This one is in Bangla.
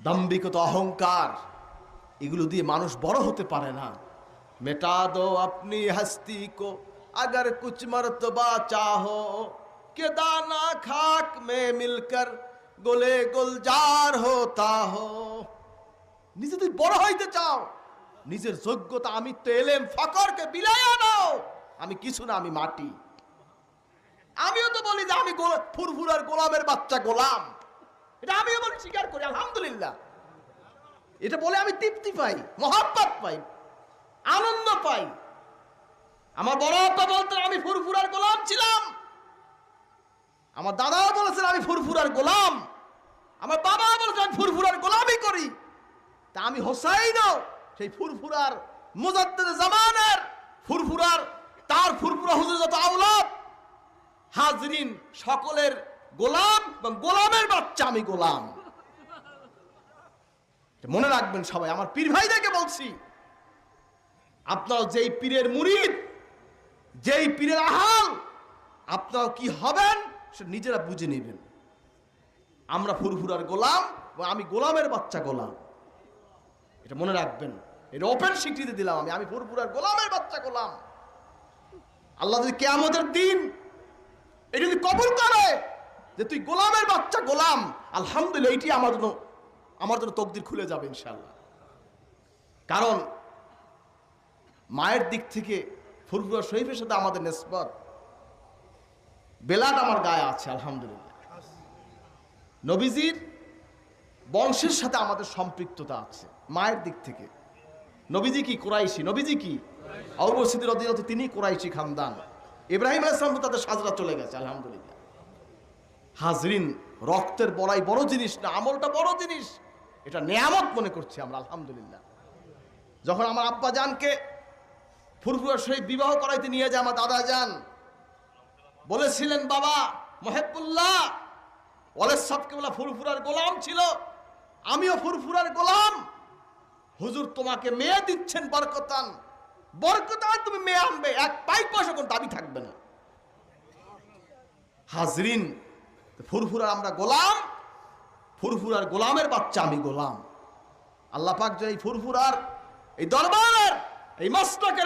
দাম্ভিকতা, অহংকার, এগুলো দিয়ে মানুষ বড় হতে পারে না। মেটা দো আপনি হস্তি কো अगर कुछ मर्तबा चाहो के दाना खाक में मिलकर गोले गुलजार होता हो। নিজে তুই বড় হইতে চাও, নিজের যোগ্যতা, আমি তো এলেম ফকরকে বিলাইয়া নাও। আমি কিছু না, আমি মাটি। আমিও তো বলি যে আমি ফুরফুরার গোলামের বাচ্চা, গোলাম। এটা আমিও বলি, স্বীকার করি, আলহামদুলিল্লাহ। এটা বলে আমি তৃপ্তি পাই, মহব্বত পাই, আনন্দ পাই। আমার বড় আব্বা বলতেন আমি ফুরফুরার গোলাম ছিলাম, আমার দাদাও বলেছেন আমি ফুরফুরার গোলাম, আমার বাবা বলেছেন আমি ফুরফুরার গোলামি করি। তা আমি হোসাইনও সেই ফুরফুরার মুজাদ্দিদ জামানের ফুরফুরার, তার ফুরফুরা হুজুর যত আওলাদ হাজরিন সকলের গোলাম এবং গোলামের বাচ্চা আমি গোলাম। মনে রাখবেন সবাই, আমার পীর ভাইদেরকে বলছি, আপনারা যেই পীরের মুরিদ, যেই পীরের আহাল, আপনারা কি হবেন সে নিজেরা বুঝে নেবেন। আমরা ফুরফুরার গোলাম এবং আমি গোলামের বাচ্চা গোলাম, এটা মনে রাখবেন। এটা ওপেন স্বীকৃতি দিলাম, আমি ফুরফুরার গোলামের বাচ্চা গোলাম। আল্লাহ যদি কিয়ামতের দিন এটা যদি কবুল করে যে তুই গোলামের বাচ্চা গোলাম, আলহামদুলিল্লাহ, এটি আমার জন্য তকদির খুলে যাবে ইনশাআল্লাহ। কারণ মায়ের দিক থেকে ফুরফুরা শরীফের সাথে আমাদের নিসবত, বেলাট আমার গায়ে আছে আলহামদুলিল্লাহ। নবীজির বংশের সাথে আমাদের সম্পৃক্ততা আছে মায়ের দিক থেকে। নবীজি কি কুরাইশি, নবীজি কি আবু বকর সিদ্দিক রাদিয়াল্লাহু আনহু, তিনি কুরাইশি খানদান। ইব্রাহিম আলাইহিস সালাম তো তাদের সাজরা চলে গেছে আলহামদুলিল্লাহ। হাজরিন, রক্তের বড়াই বড় জিনিস না, আমলটা বড় জিনিস, এটা নেয়ামত মনে করছি আমরা আলহামদুলিল্লাহ। যখন আমার আব্বা জানকে ফুরফুরা শরীফ বিবাহ করাইতে নিয়ে যায়, আমার দাদা জান বলেছিলেন বাবা মহিবুল্লাহ ওয়ালেদ সাহেবকে বলা ফুরফুরার গোলাম ছিল, আমিও ফুরফুরার গোলাম, হুজুর তোমাকে মেয়ে দিচ্ছেন বরকতান, বরকতান তুমি মেয়ে আনবে, এক পাই পয়সা কোন দাবি থাকবে না। হাজরিন, ফুরফুরার আমরা গোলাম, ফুরফুরার গোলামের বাচ্চা আমি গোলাম। আল্লাহ পাক যে এই ফুরফুরার এই দরবার, এই মস্তকের